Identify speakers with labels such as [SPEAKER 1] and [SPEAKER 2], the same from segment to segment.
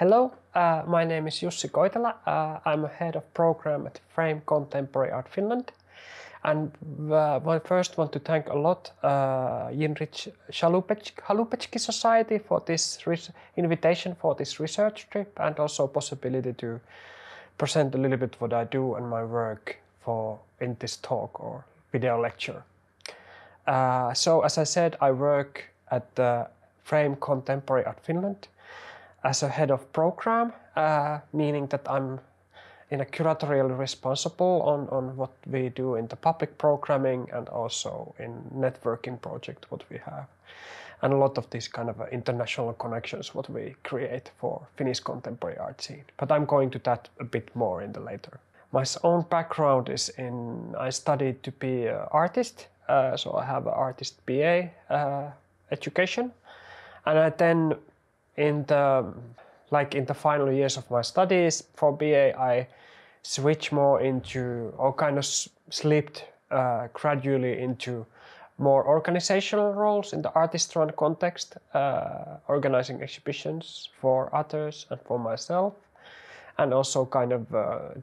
[SPEAKER 1] Hello, my name is Jussi Koitela. I'm head of program at Frame Contemporary Art Finland. And I first want to thank a lot Chalupecký Society for this invitation for this research trip and also possibility to present a little bit what I do and my work in this talk or video lecture. So as I said, I work at the Frame Contemporary Art Finland as a head of program, meaning that I'm in a curatorially responsible on what we do in the public programming and also in networking project what we have. And a lot of these kind of international connections what we create for Finnish contemporary art scene. But I'm going to that a bit more in the later. My own background is I studied to be an artist, so I have an artist BA education. And I then in the final years of my studies for BA, I switched more into, or kind of slipped gradually into more organizational roles in the artist-run context, organizing exhibitions for others and for myself, and also kind of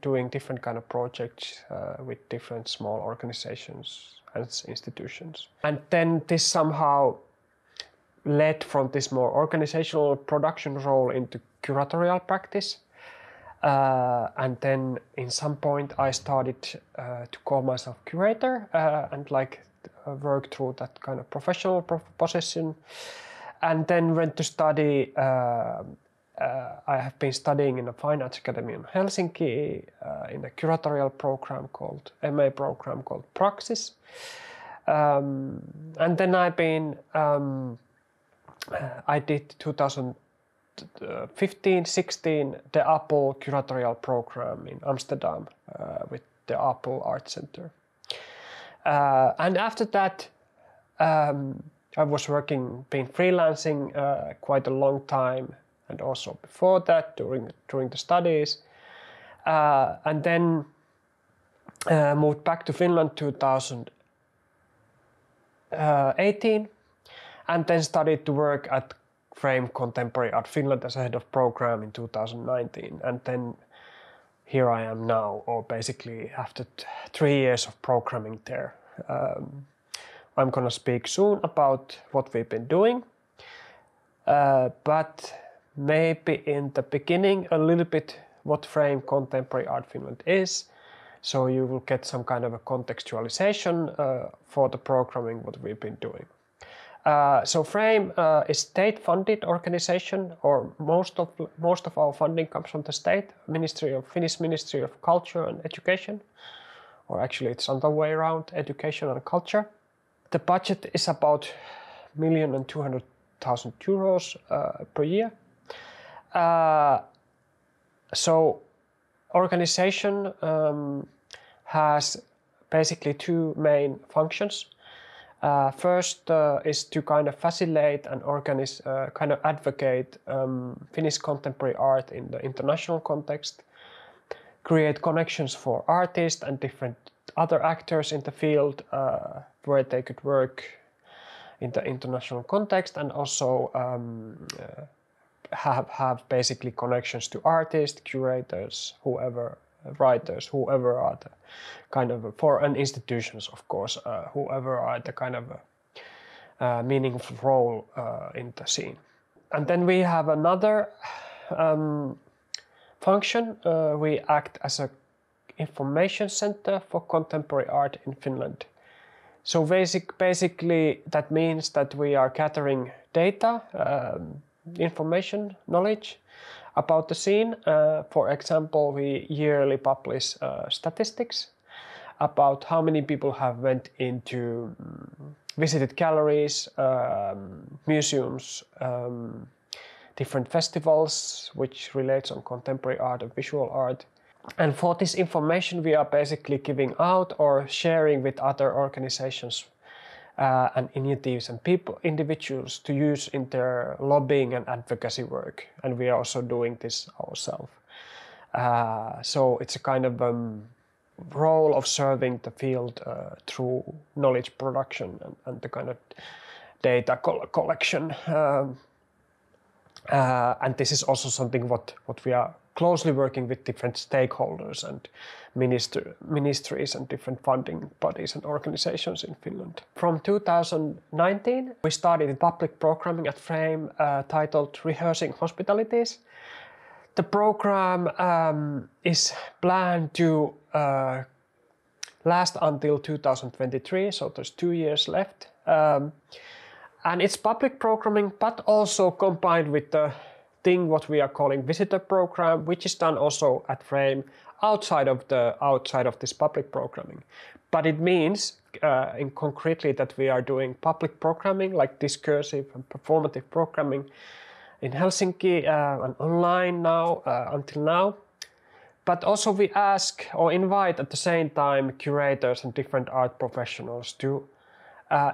[SPEAKER 1] doing different kind of projects with different small organizations and institutions. And then this somehow led from this more organizational production role into curatorial practice. And then in some point I started to call myself curator and work through that kind of professional position. And then went to study, I have been studying in a Fine Arts Academy in Helsinki in a curatorial program called, MA program called Praxis. And then I did 2015-16 the Appel curatorial program in Amsterdam with the Appel Arts Centre. And after that, I was been freelancing quite a long time, and also before that during the studies, and then moved back to Finland 2018. And then started to work at Frame Contemporary Art Finland as a head of program in 2019. And then here I am now, or basically after 3 years of programming there. I'm gonna speak soon about what we've been doing. But maybe in the beginning a little bit what Frame Contemporary Art Finland is. So you will get some kind of a contextualization for the programming what we've been doing. So Frame is state-funded organization, or most of our funding comes from the state, Finnish Ministry of Culture and Education, or actually it's on the way around, education and culture. The budget is about €1,200,000 per year. So organization has basically two main functions. First is to kind of facilitate and organize, kind of advocate Finnish contemporary art in the international context, create connections for artists and different other actors in the field where they could work in the international context, and also have basically connections to artists, curators, writers, whoever are the kind of, for an institutions of course, whoever are the kind of meaningful role in the scene. And then we have another function. We act as a information center for contemporary art in Finland. So basically that means that we are gathering data, information, knowledge about the scene. For example, we yearly publish statistics about how many people have went into visited galleries, museums, different festivals which relates on contemporary art and visual art. And for this information we are basically giving out or sharing with other organizations and initiatives and individuals to use in their lobbying and advocacy work. And we are also doing this ourselves. So it's a kind of role of serving the field through knowledge production and the kind of data collection And this is also something what we are closely working with different stakeholders and ministries and different funding bodies and organizations in Finland. From 2019, we started public programming at Frame titled Rehearsing Hospitalities. The program is planned to last until 2023, so there's 2 years left. And it's public programming, but also combined with the thing what we are calling visitor program, which is done also at Frame outside of this public programming. But it means in concretely that we are doing public programming like discursive and performative programming in Helsinki and online now until now. But also we ask or invite at the same time curators and different art professionals to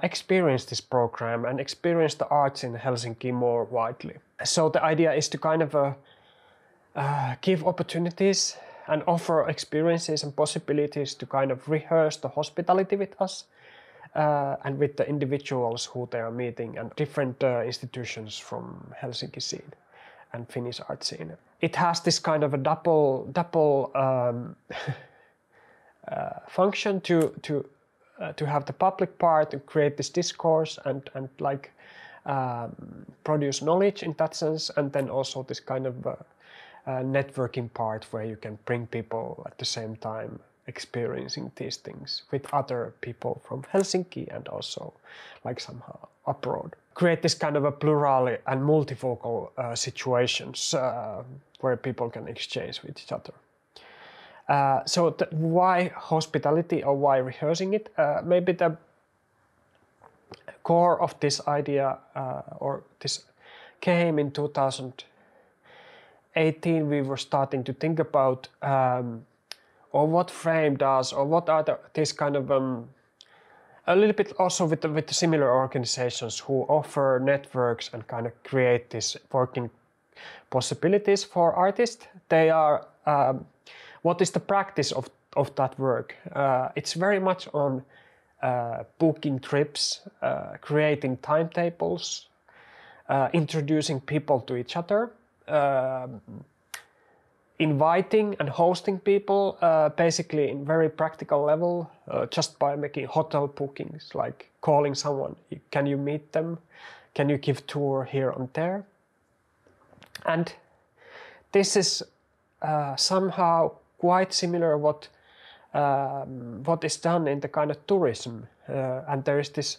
[SPEAKER 1] experience this program and experience the arts in Helsinki more widely. So the idea is to kind of give opportunities and offer experiences and possibilities to kind of rehearse the hospitality with us and with the individuals who they are meeting and different institutions from Helsinki scene and Finnish art scene. It has this kind of a double function to have the public part, to create this discourse and like produce knowledge in that sense, and then also this kind of networking part where you can bring people at the same time experiencing these things with other people from Helsinki and also like somehow abroad. Create this kind of a plural and multifocal situations where people can exchange with each other. So why hospitality or why rehearsing it? Maybe the core of this idea or this came in 2018. We were starting to think about or what Frame does or what are these kind of a little bit also with the similar organizations who offer networks and kind of create these working possibilities for artists. They are what is the practice of that work? It's very much on booking trips, creating timetables, introducing people to each other, inviting and hosting people, basically in very practical level, just by making hotel bookings, like calling someone, can you meet them? Can you give tour here and there? And this is somehow quite similar what is done in the kind of tourism, and there is this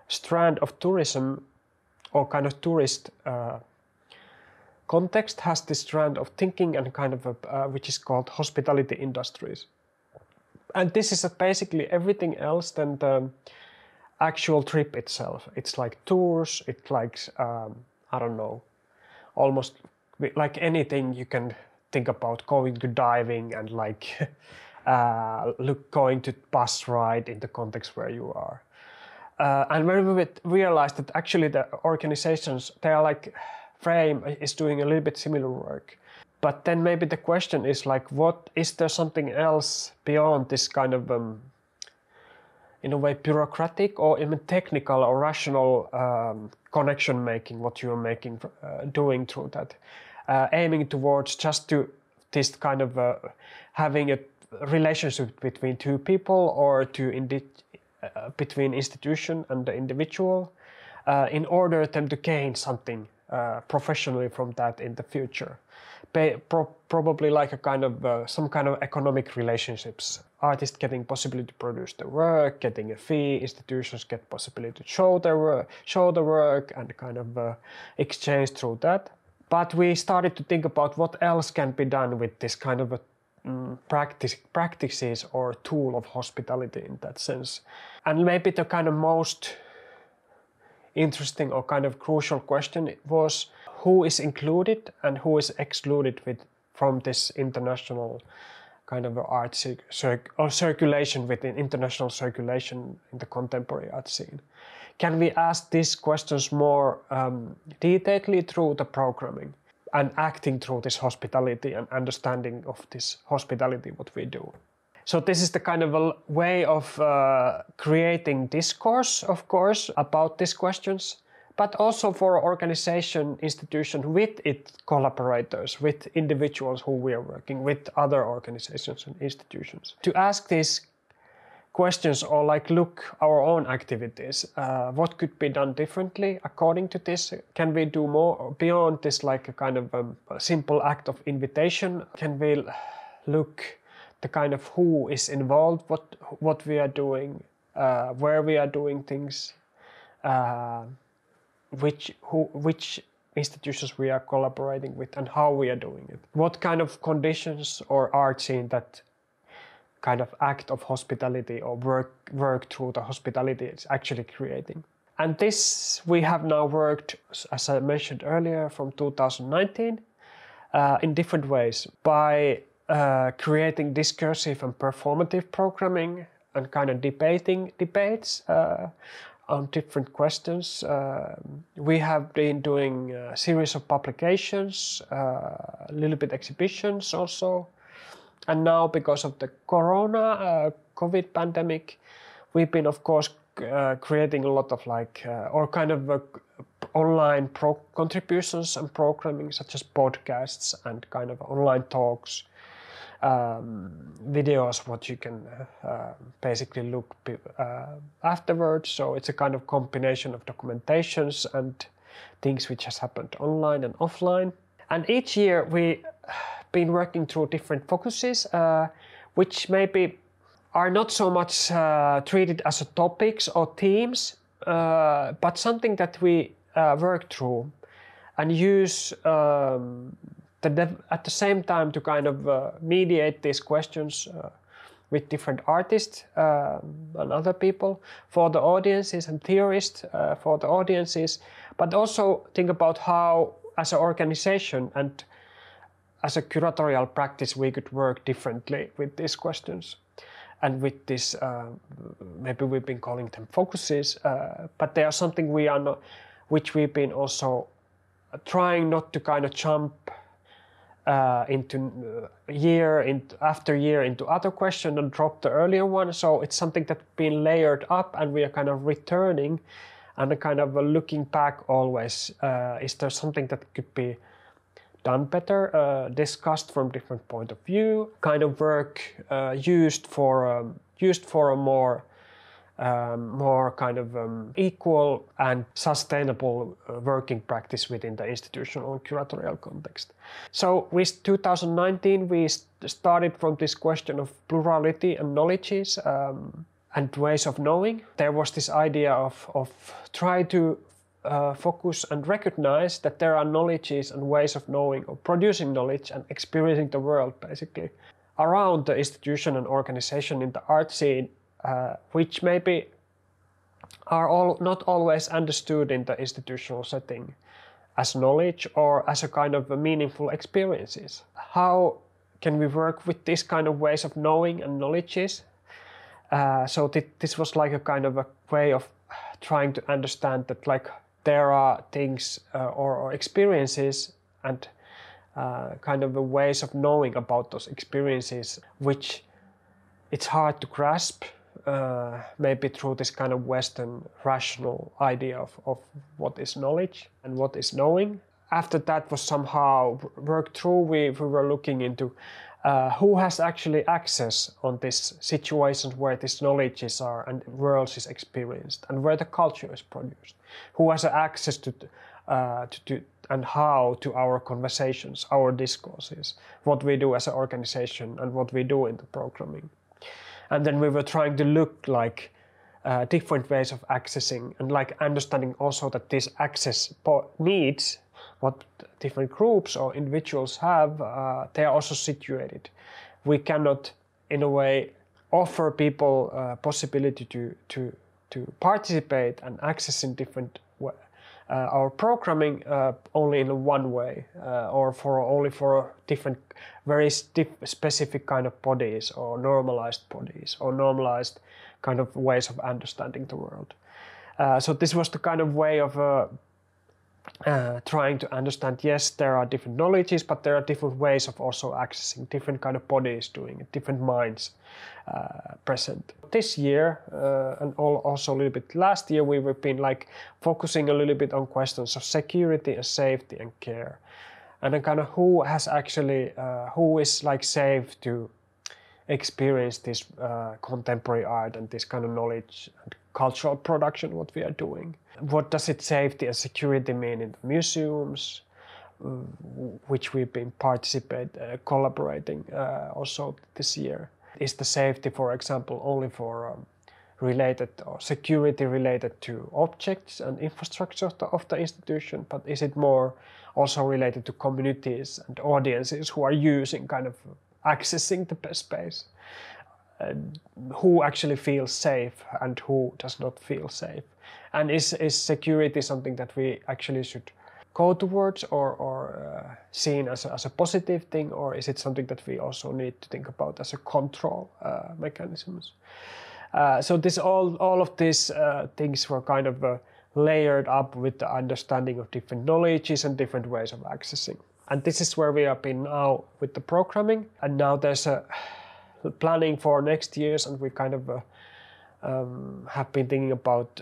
[SPEAKER 1] strand of tourism or kind of tourist context has this strand of thinking and kind of which is called hospitality industries, and this is basically everything else than the actual trip itself. It's like tours, it's like I don't know, almost like anything you can think about, going to diving and like going to bus ride in the context where you are. And when we realized that actually the organizations, they are like Frame is doing a little bit similar work. But then maybe the question is like, what is there something else beyond this kind of in a way bureaucratic or even technical or rational connection making, what you're making, doing through that, aiming towards just to this kind of having a relationship between two people or between institution and the individual in order them to gain something professionally from that in the future. Probably like a kind of some kind of economic relationships. Artists getting possibility to produce their work, getting a fee, institutions get possibility to show the work and kind of exchange through that. But we started to think about what else can be done with this kind of practices or tool of hospitality in that sense. And maybe the kind of most interesting or kind of crucial question was who is included and who is excluded from this international kind of art circulation within international circulation in the contemporary art scene. Can we ask these questions more detailedly through the programming and acting through this hospitality and understanding of this hospitality, what we do? So this is the kind of a way of creating discourse, of course, about these questions, but also for organization, institution with its collaborators, with individuals who we are working with, other organizations and institutions. To ask these questions or like look our own activities, what could be done differently according to this? Can we do more beyond this, like a kind of a simple act of invitation? Can we look the kind of who is involved, what we are doing, where we are doing things, which institutions we are collaborating with and how we are doing it? What kind of conditions or art scene that kind of act of hospitality or work through the hospitality is actually creating. And this we have now worked, as I mentioned earlier, from 2019 in different ways by creating discursive and performative programming and kind of debates on different questions. We have been doing a series of publications, a little bit exhibitions also. And now, because of the COVID pandemic, we've been, of course, creating a lot of online contributions and programming, such as podcasts and kind of online talks, videos, what you can basically look afterwards. So it's a kind of combination of documentations and things which has happened online and offline. And each year we been working through different focuses, which maybe are not so much treated as topics or themes, but something that we work through and use at the same time to kind of mediate these questions with different artists and other people for the audiences and theorists for the audiences, but also think about how, as an organization and as a curatorial practice, we could work differently with these questions and with this, maybe we've been calling them focuses, but they are something which we've been also trying not to kind of jump into after year into other questions and drop the earlier one. So it's something that's been layered up and we are kind of returning and kind of looking back always. Is there something that could be done better, discussed from different point of view, kind of work used for a more kind of equal and sustainable working practice within the institutional and curatorial context. So with 2019 we started from this question of plurality and knowledges and ways of knowing. There was this idea of try to focus and recognize that there are knowledges and ways of knowing or producing knowledge and experiencing the world basically around the institution and organization in the art scene, which maybe are not always understood in the institutional setting as knowledge or as a kind of meaningful experiences. How can we work with this kind of ways of knowing and knowledges? So this was like a kind of a way of trying to understand that like there are things or experiences and kind of ways of knowing about those experiences which it's hard to grasp maybe through this kind of Western rational idea of what is knowledge and what is knowing. After that was somehow worked through, we were looking into who has actually access on these situations where these knowledges are and worlds is experienced and where the culture is produced. Who has access to and how to our conversations, our discourses, what we do as an organization and what we do in the programming. And then we were trying to look like different ways of accessing and like understanding also that this access needs what different groups or individuals have, they are also situated. We cannot, in a way, offer people possibility to participate and access in different our programming only in one way or only for different very specific kind of bodies or normalized kind of ways of understanding the world. So this was the kind of way of trying to understand, yes, there are different knowledges, but there are different ways of also accessing, different kind of bodies doing it, different minds present. This year and also a little bit last year, we've been like focusing a little bit on questions of security and safety and care, and then kind of who has actually who is like safe to experience this contemporary art and this kind of knowledge and cultural production what we are doing. What does it safety and security mean in the museums, which we've been collaborating also this year? Is the safety, for example, only for related or security related to objects and infrastructure of the institution, but is it more also related to communities and audiences who are using kind of accessing the space? Who actually feels safe and who does not feel safe? And is security something that we actually should go towards or seen as a positive thing, or is it something that we also need to think about as a control mechanisms? So this all of these things were kind of layered up with the understanding of different knowledges and different ways of accessing. And this is where we have been now with the programming, and now there's a planning for next years, and we kind of have been thinking about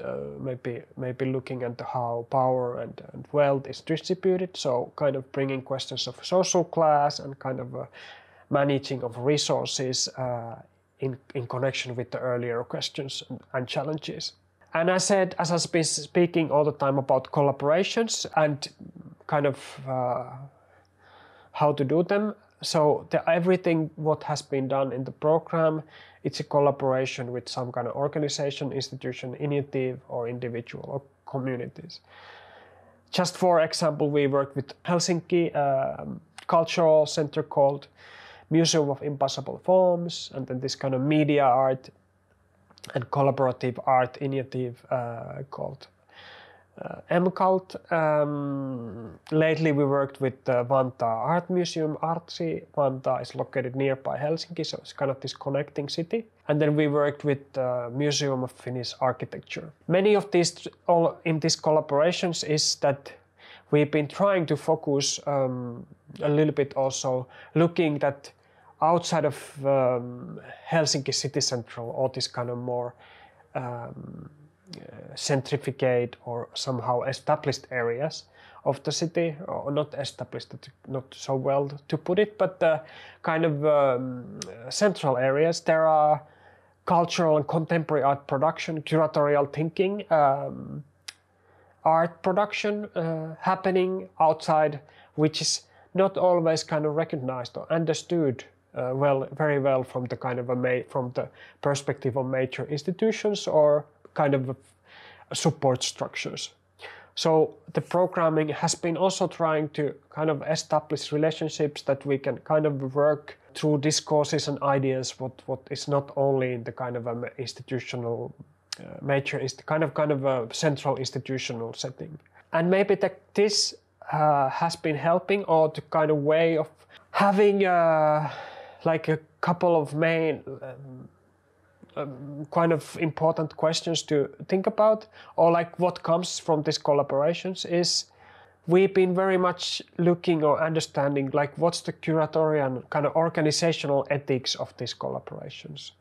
[SPEAKER 1] maybe looking at how power and wealth is distributed, so kind of bringing questions of social class and kind of managing of resources in connection with the earlier questions and challenges. And as I've been speaking all the time about collaborations and kind of how to do them, so everything what has been done in the program, it's a collaboration with some kind of organization, institution, initiative, or individual or communities. Just for example, we worked with Helsinki cultural center called Museum of Impossible Forms, and then this kind of media art and collaborative art initiative called MCult. Lately we worked with the Vantaa Art Museum, Artsi. Vantaa is located nearby Helsinki, so it's kind of this connecting city. And then we worked with the Museum of Finnish Architecture. Many of these, all in these collaborations, is that we've been trying to focus a little bit also looking that outside of Helsinki city central, all this kind of more centrifugate or somehow established areas of the city, or not established, not so well to put it, but the kind of central areas. There are cultural and contemporary art production, curatorial thinking, art production happening outside, which is not always kind of recognized or understood very well from the kind of from the perspective of major institutions or kind of support structures. So the programming has been also trying to kind of establish relationships that we can kind of work through discourses and ideas what is not only in the kind of a institutional kind of a central institutional setting. And maybe that this has been helping, or the kind of way of having like a couple of main kind of important questions to think about, or like what comes from these collaborations is we've been very much looking or understanding like what's the curatorial kind of organizational ethics of these collaborations,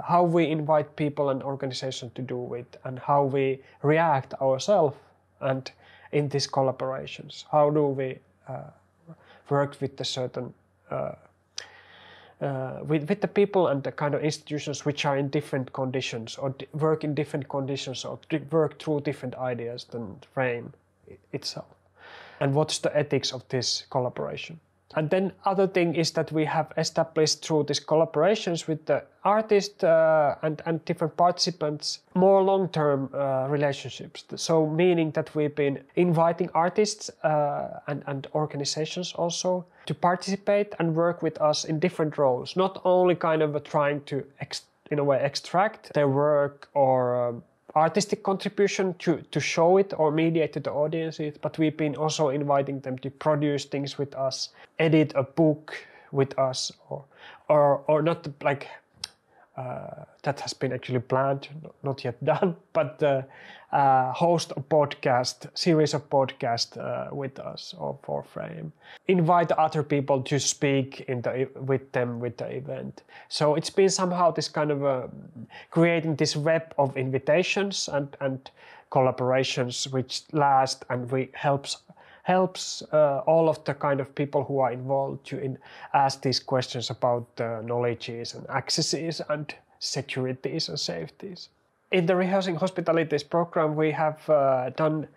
[SPEAKER 1] how we invite people and organizations to do it, and how we react ourselves and in these collaborations, how do we work with the certain with the people and the kind of institutions which are in different conditions, or work in different conditions, or work through different ideas than Frame itself. And what's the ethics of this collaboration? And then other thing is that we have established through these collaborations with the artists and different participants more long-term relationships. So meaning that we've been inviting artists and organizations also to participate and work with us in different roles, not only kind of trying to in a way extract their work or artistic contribution to show it or mediate to the audiences, but we've been also inviting them to produce things with us, edit a book with us, or not like that has been actually planned, not yet done, but host a series of podcasts with us or for Frame. Invite other people to speak with the event. So it's been somehow this kind of creating this web of invitations and collaborations which last and helps all of the kind of people who are involved to ask these questions about knowledges and accesses and securities and safeties. In the Rehearsing Hospitalities program, we have done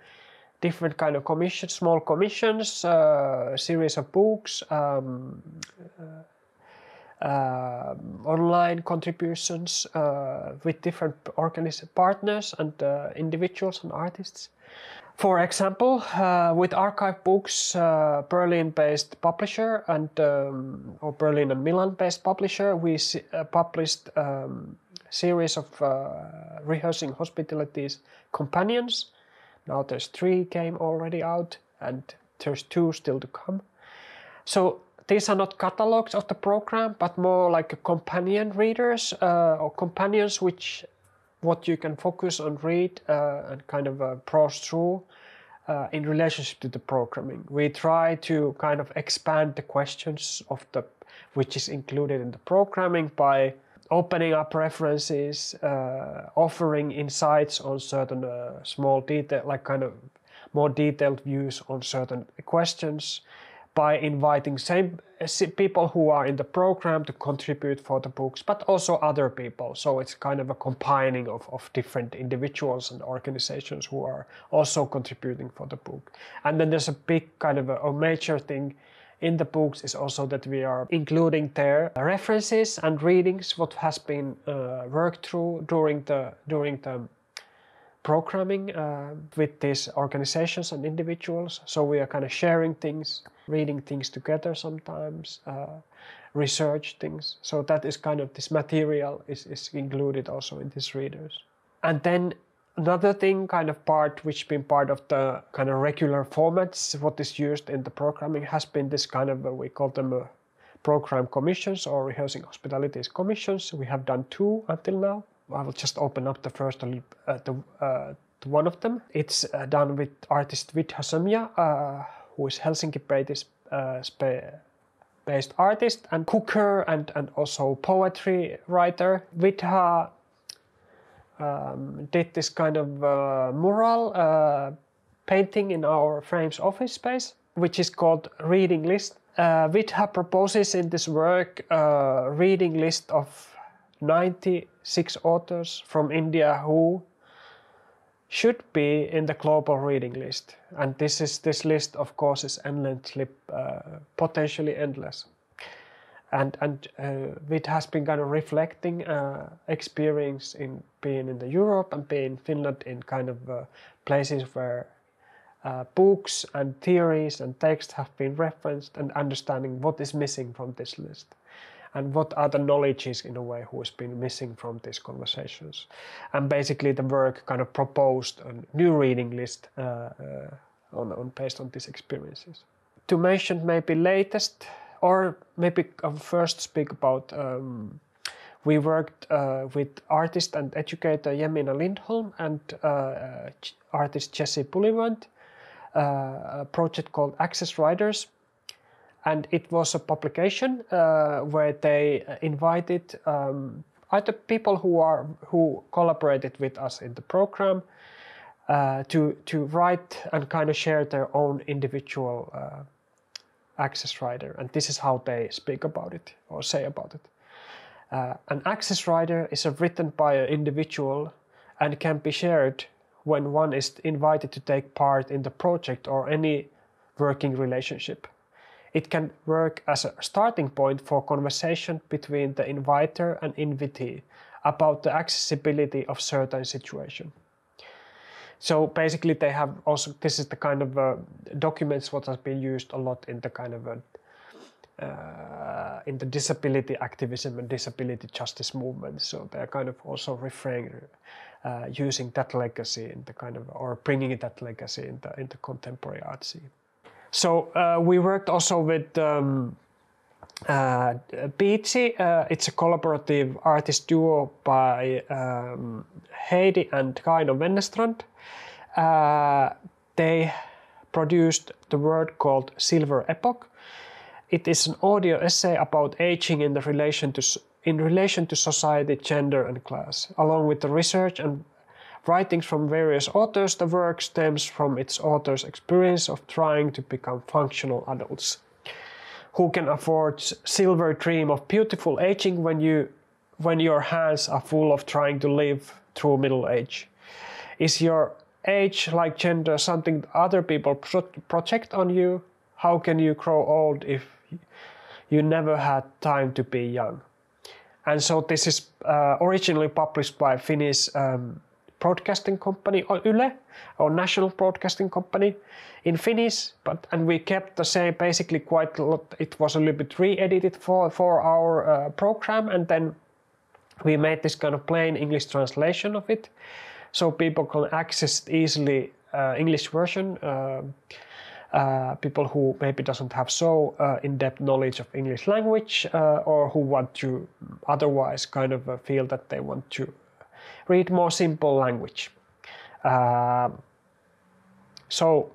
[SPEAKER 1] different kind of commissions, small commissions, series of books, online contributions with different partners and individuals and artists. For example, with Archive Books, Berlin-based publisher and or Berlin and Milan-based publisher, we published series of Rehearsing Hospitalities companions. Now there's 3 came already out and there's 2 still to come. So these are not catalogs of the program, but more like companion readers or companions what you can focus on, read and kind of browse through in relationship to the programming. We try to kind of expand the questions of which is included in the programming by opening up references, offering insights on certain small detail, like kind of more detailed views on certain questions, by inviting same people who are in the program to contribute for the books, but also other people. So it's kind of a combining of different individuals and organizations who are also contributing for the book. And then there's a big kind of a major thing in the books is also that we are including their references and readings, what has been worked through during the programming with these organizations and individuals. So we are kind of sharing things, reading things together sometimes, research things. So that is kind of this material is included also in these readers. And then another thing, kind of part which been part of the kind of regular formats, what is used in the programming has been this kind of, we call them program commissions or Rehearsing Hospitalities commissions. We have done 2 until now. I will just open up the first to one of them. It's done with artist Vidha Sömjä, who is Helsinki-based artist and cooker and also poetry writer. Vidha did this kind of mural painting in our Frame's office space, which is called Reading List. Vidha proposes in this work a reading list of 96 authors from India who should be in the global reading list. And this list, of course, is endlessly, potentially endless. And it has been kind of reflecting experience in being in the Europe and being in Finland in kind of places where books and theories and texts have been referenced and understanding what is missing from this list. And what are the knowledges in a way who has been missing from these conversations. And basically the work kind of proposed a new reading list based on these experiences. To mention maybe latest, or maybe I'll first speak about, we worked with artist and educator Jemina Lindholm and artist Jussi Koitela, a project called Access Writers. And it was a publication where they invited either people who collaborated with us in the program to write and kind of share their own individual access writer. And this is how they speak about it or say about it. An access writer is written by an individual and can be shared when one is invited to take part in the project or any working relationship. It can work as a starting point for conversation between the inviter and invitee about the accessibility of certain situation. So basically they have also, this is the kind of documents what has been used a lot in the kind of in the disability activism and disability justice movement. So they're kind of also using that legacy in the kind of, or bringing that legacy in the contemporary art scene. So we worked also with Beatsy, it's a collaborative artist duo by Heidi and Kaino Wennestrand. They produced the work called Silver Epoch. It is an audio essay about aging in relation to society, gender and class. Along with the research and writings from various authors, the work stems from its author's experience of trying to become functional adults who can afford silver dream of beautiful aging when your hands are full of trying to live through middle age. Is your age, like gender, something other people project on you? How can you grow old if you never had time to be young? And so this is originally published by Finnish broadcasting company, or Yle, or national broadcasting company in Finnish, and we kept the same, basically quite a lot. It was a little bit re-edited for our program, and then we made this kind of plain English translation of it, so people can access it easily, English version. People who maybe doesn't have so in-depth knowledge of English language, or who want to otherwise kind of feel that they want to read more simple language. So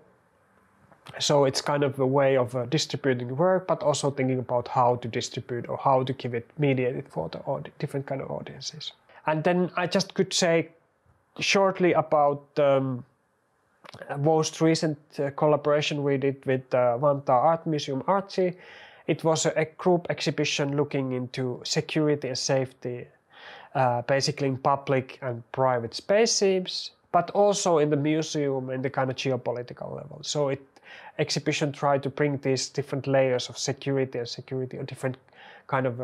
[SPEAKER 1] it's kind of a way of distributing work, but also thinking about how to distribute or how to give it mediated for the different kind of audiences. And then I just could say shortly about most recent collaboration we did with Vantaa Art Museum Artsy. It was a group exhibition looking into security and safety, basically in public and private spaces, but also in the museum in the kind of geopolitical level. So exhibition tried to bring these different layers of security or different kind of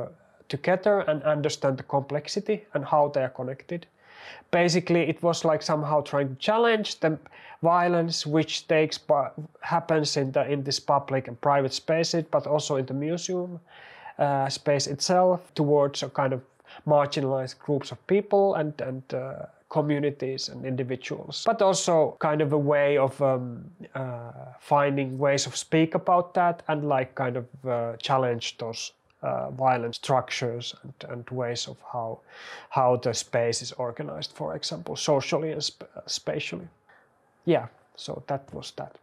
[SPEAKER 1] together and understand the complexity and how they are connected. Basically, it was like somehow trying to challenge the violence which happens in this public and private spaces, but also in the museum space itself, towards a kind of marginalized groups of people and communities and individuals, but also kind of a way of finding ways of speak about that and like kind of challenge those violent structures and ways of how the space is organized, for example, socially and spatially. Yeah, so that was that.